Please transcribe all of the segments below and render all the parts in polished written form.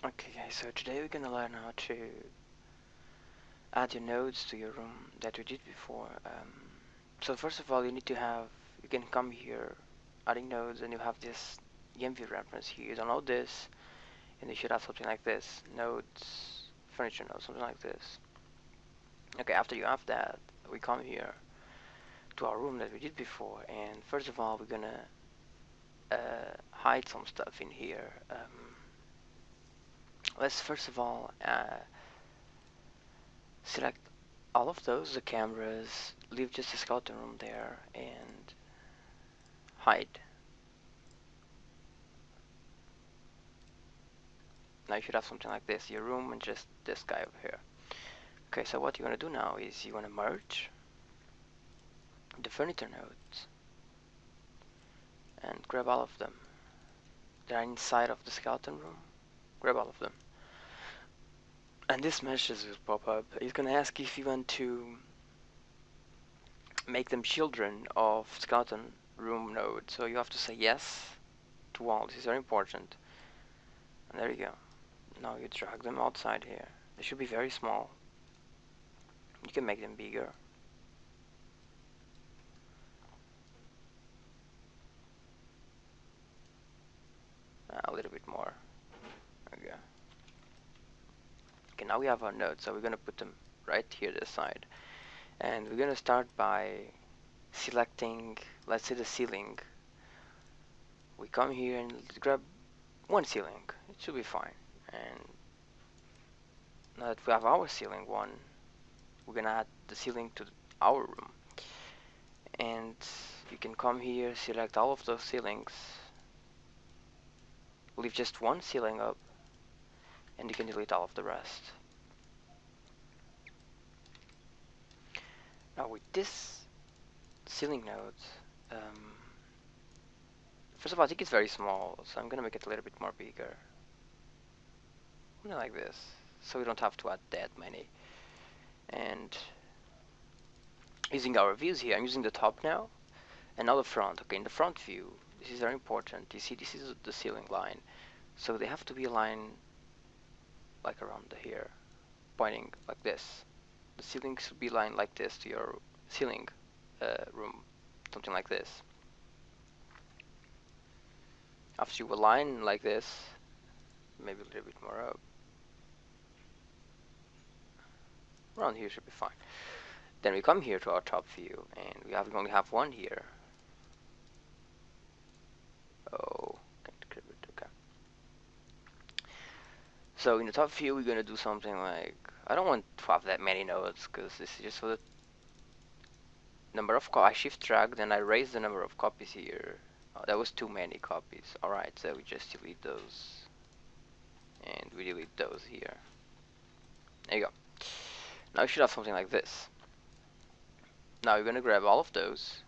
Okay guys, so today we're gonna learn how to add your nodes to your room that we did before. So first of all, you can come here, adding nodes, and you have this imvu reference here. You download this, and you should have something like this, nodes, furniture nodes, something like this. Okay, after you have that, we come here to our room that we did before, and first of all, we're gonna hide some stuff in here. Let's first of all select all of those, the cameras, leave just a skeleton room there, and hide. Now you should have something like this, your room and just this guy over here. Okay, so what you want to do now is you want to merge the furniture nodes and grab all of them. They're inside of the skeleton room. Grab all of them. And this message will pop up. It's going to ask if you want to make them children of skeleton room node. So you have to say yes to all. This is very important. And there you go. Now you drag them outside here. They should be very small. You can make them bigger. A little bit more. There we go. Okay, now we have our nodes, so we're gonna put them right here this side. And we're gonna start by selecting, let's say, the ceiling. We come here and grab one ceiling. It should be fine. And now that we have our ceiling one, we're gonna add the ceiling to our room. And you can come here, select all of those ceilings, leave just one ceiling up, and you can delete all of the rest. Now with this ceiling node, first of all, I think it's very small, so I'm gonna make it a little bit more bigger. Something like this, so we don't have to add that many. And using our views here, I'm using the top now, and now the front. Okay, in the front view, this is very important. You see, this is the ceiling line, so they have to be aligned like around here, pointing like this. The ceiling should be aligned like this to your ceiling room, something like this. After you align like this, maybe a little bit more up, around here should be fine. Then we come here to our top view, and we only have one here. Oh, okay. So in the top view, we're gonna do something like, I don't want to have that many nodes, because this is just for the number of I shift drag, then I raise the number of copies here. Oh, that was too many copies. Alright, so we just delete those, and we delete those here. There you go. Now you should have something like this. Now we're gonna grab all of those,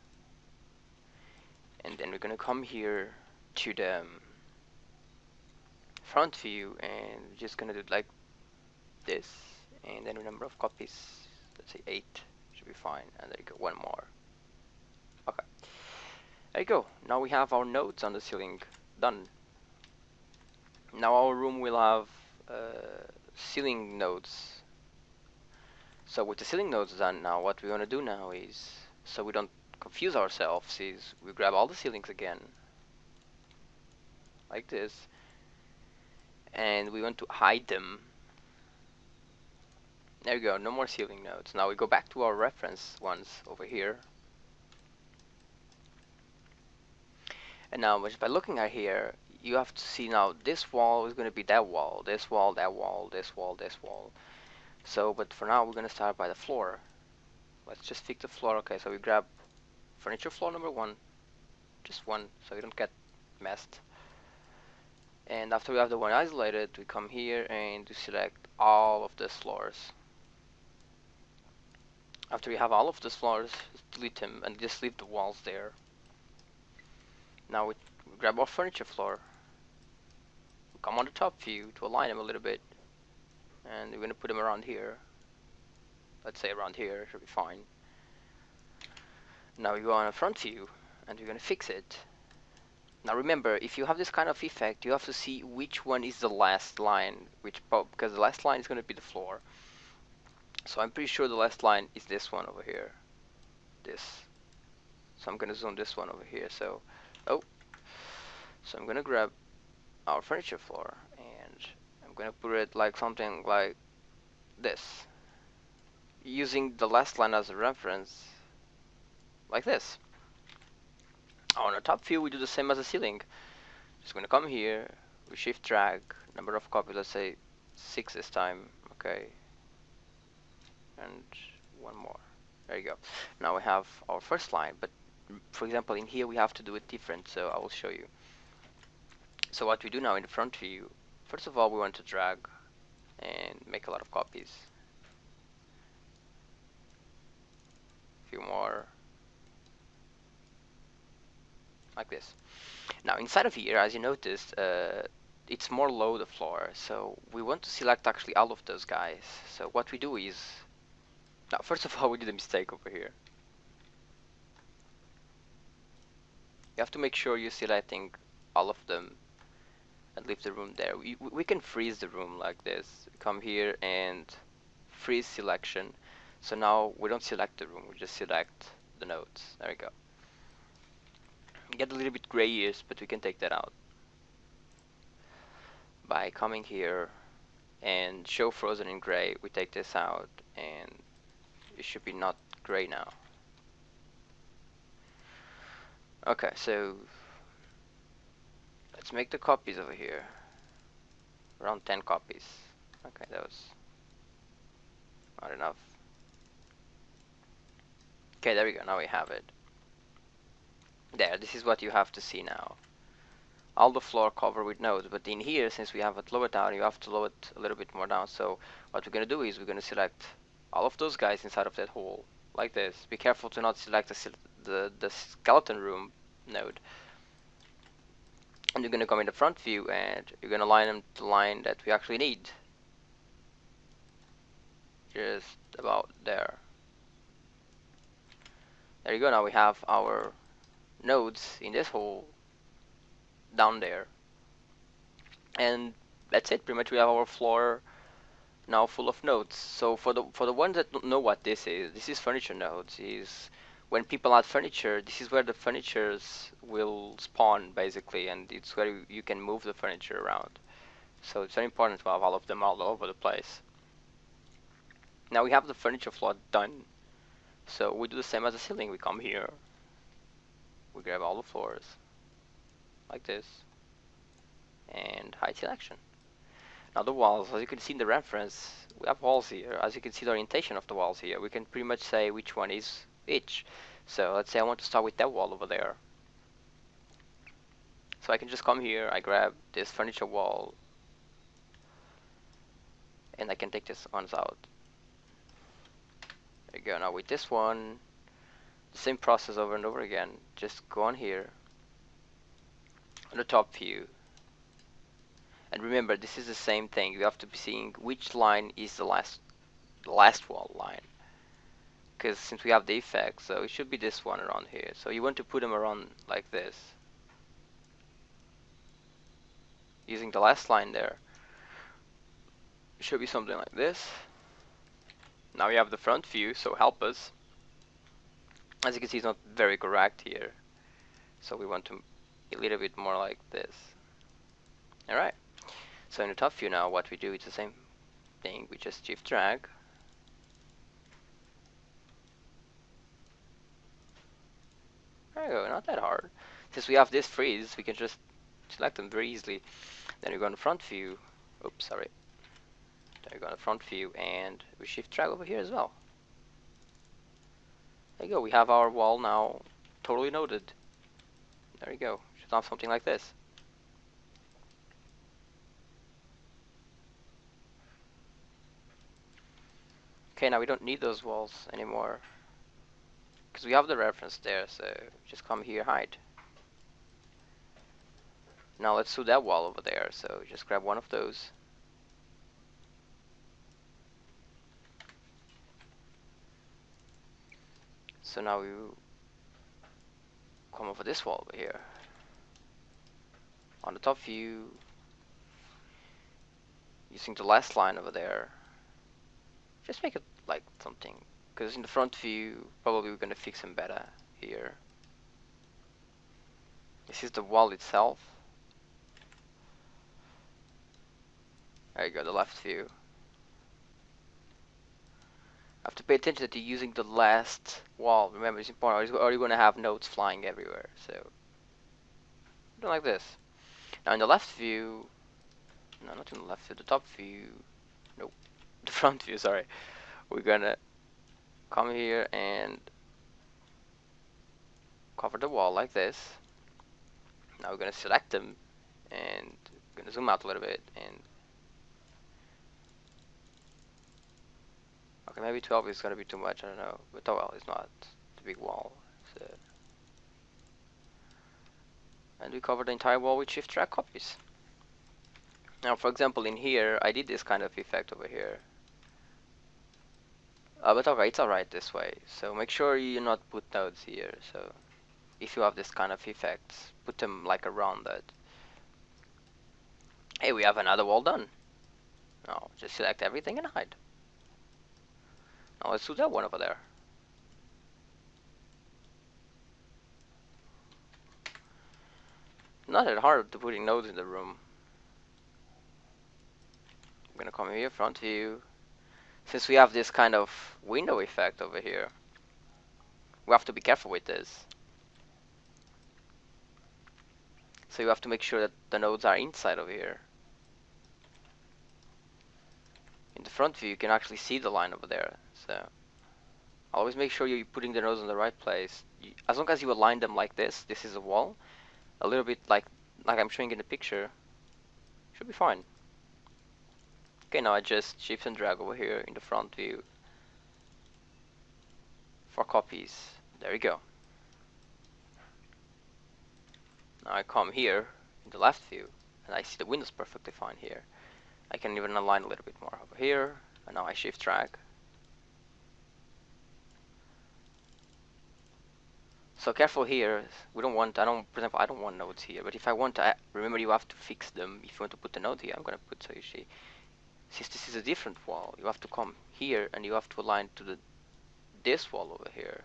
and then we're gonna come here to the front view, and we're just gonna do it like this, and then the number of copies, let's say 8, should be fine, and there you go, one more. Okay, there you go. Now we have our nodes on the ceiling done. Now our room will have ceiling nodes. So with the ceiling nodes done, now what we want to do now is, so we don't confuse ourselves, is we grab all the ceilings again, like this, and we want to hide them. There we go, no more ceiling nodes. Now we go back to our reference ones over here. And now just by looking at here, you have to see now this wall is going to be that wall, this wall, that wall, this wall, this wall. So, but for now we're going to start by the floor. Let's just fix the floor. Okay, so we grab furniture floor number 1, just one, so you don't get messed. And after we have the one isolated, we come here and we select all of these floors. After we have all of these floors, delete them and just leave the walls there. Now we grab our furniture floor, we come on the top view to align them a little bit, and we're going to put them around here. Let's say around here, should be fine. Now we go on a front view, and we're going to fix it. Now remember, if you have this kind of effect, you have to see which one is the last line, because the last line is going to be the floor. So I'm pretty sure the last line is this one over here. This. So I'm going to zoom this one over here. So I'm going to grab our furniture floor and I'm going to put it like something like this, using the last line as a reference, like this. On the top view, we do the same as the ceiling. Just going to come here, we shift drag, number of copies, let's say 6 this time, okay, and one more. There you go. Now we have our first line, but for example in here we have to do it different, so I will show you. So what we do now in the front view, first of all we want to drag and make a lot of copies. A few more. Like this. Now inside of here, as you noticed, it's more low the floor, so we want to select actually all of those guys. So what we do is, now first of all we did a mistake over here. You have to make sure you're selecting all of them and leave the room there. We can freeze the room like this. Come here and freeze selection. So now we don't select the room, we just select the nodes. There we go. Get a little bit grayish, but we can take that out by coming here and show frozen in gray. We take this out and it should be not gray now. Okay, so let's make the copies over here. Around 10 copies. Okay, that was not enough. Okay, there we go, now we have it. There, this is what you have to see now. All the floor covered with nodes, but in here, since we have it lower down, you have to lower it a little bit more down. So what we're going to do is we're going to select all of those guys inside of that hole, like this. Be careful to not select the skeleton room node. And you're going to come in the front view and you're going to line them to the line that we actually need. Just about there. There you go, now we have our nodes in this hole down there. And that's it, pretty much we have our floor now full of nodes. So for the ones that don't know what this is furniture nodes. Is when people add furniture, this is where the furnitures will spawn basically, and it's where you can move the furniture around. So it's very important to have all of them all over the place. Now we have the furniture floor done. So we do the same as the ceiling. We come here, we grab all the floors like this, and hide selection. Now the walls, as you can see in the reference, we have walls here. As you can see the orientation of the walls here, we can pretty much say which one is which. So let's say I want to start with that wall over there. So I can just come here, I grab this furniture wall, and I can take this ones out. There you go. Now with this one, the same process over and over again. Just go on here, on the top view. And remember, this is the same thing. You have to be seeing which line is the last wall line. Because since we have the effect, so it should be this one around here. So you want to put them around like this, using the last line there. It should be something like this. Now we have the front view, so help us. As you can see, it's not very correct here, so we want to a little bit more like this. Alright, so in the top view now, what we do is the same thing. We just shift drag, there you go, not that hard. Since we have this freeze, we can just select them very easily. Then we go on the front view, oops, sorry. Then we go on the front view and we shift drag over here as well. There you go, we have our wall now totally noded. There you go, should have something like this. Okay, now we don't need those walls anymore, because we have the reference there, so just come here, hide. Now let's do that wall over there, so just grab one of those. So now we come over this wall over here. on the top view, using the last line over there, just make it like something, because in the front view, probably we're gonna fix them better here. This is the wall itself. There you go, the left view. I have to pay attention that you're using the last wall. Remember, it's important, or you're gonna have notes flying everywhere. So, do like this. Now in the left view, no, not in the left view, the top view, nope, the front view, sorry. We're gonna come here and cover the wall like this. Now we're gonna select them and gonna zoom out a little bit and okay, maybe 12 is gonna be too much, I don't know, but oh well, it's not the big wall. So, and we cover the entire wall with shift drag copies. Now for example in here I did this kind of effect over here, but okay, it's alright this way. So make sure you not put nodes here. So if you have this kind of effects, put them like around that. Hey, we have another wall done. Now just select everything and hide. Now let's do that one over there. Not that hard to putting nodes in the room. I'm gonna come here, front view. Since we have this kind of window effect over here, we have to be careful with this. So you have to make sure that the nodes are inside of here. In the front view you can actually see the line over there. So always make sure you're putting the nodes in the right place. As long as you align them like this is a wall, a little bit like I'm showing in the picture, should be fine. Okay, now I just shift and drag over here in the front view for copies. There you go. Now I come here in the left view and I see the windows perfectly fine here. I can even align a little bit more over here, and now I shift drag. So careful here. We don't want, for example, I don't want nodes here, but if I want to, remember you have to fix them. If you want to put the node here, I'm gonna put, so you see, since this is a different wall, you have to come here and you have to align to this wall over here,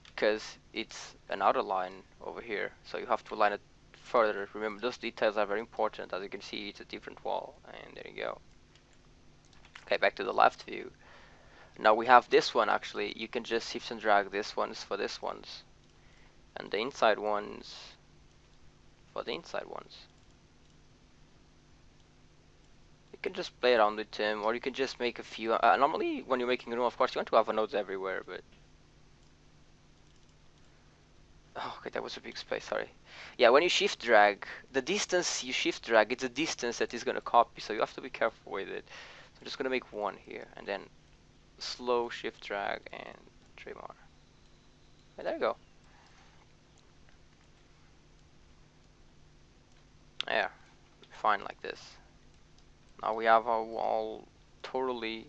because it's an outer line over here, so you have to align it further. Remember, those details are very important. As you can see, it's a different wall, and there you go. Okay, back to the left view. Now we have this one. Actually, you can just shift and drag this ones for this ones, and the inside ones for the inside ones. You can just play around with them, or you can just make a few. Normally, when you're making a room, of course, you want to have nodes everywhere, but oh, okay, that was a big space. Sorry. Yeah, when you shift drag, the distance you shift drag, it's a distance that is gonna copy, so you have to be careful with it. So I'm just gonna make one here, and then slow shift drag and trim R. Okay, there you go. Yeah, fine like this. Now we have our wall totally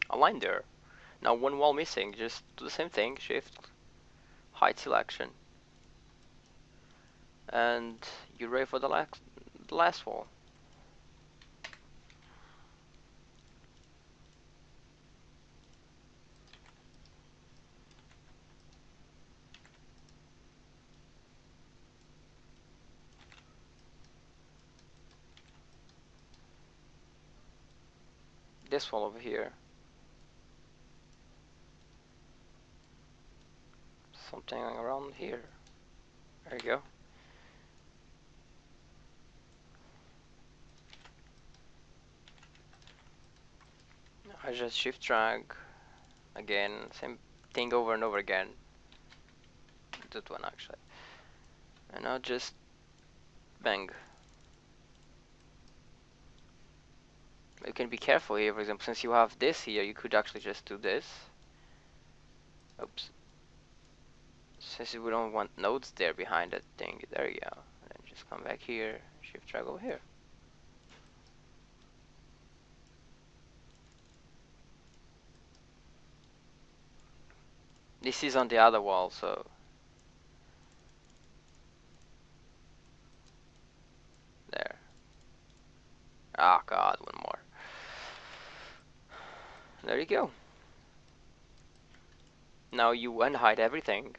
aligned there. Now one wall missing, just do the same thing, shift, hide selection, and you're ready for the last wall. This wall over here. Something around here. There you go. I just shift drag again, same thing over and over again. That one actually. And now just bang. You can be careful here, for example, since you have this here, you could actually just do this. Oops. Since we don't want nodes there behind that thing, there you go. And then just come back here, shift drag over here. This is on the other wall, so there. Oh god, one more. There you go. Now you unhide everything.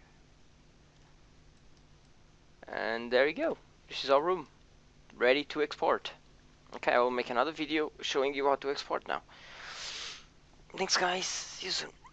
And there you go. This is our room. Ready to export. Okay, I will make another video showing you how to export now. Thanks guys. See you soon.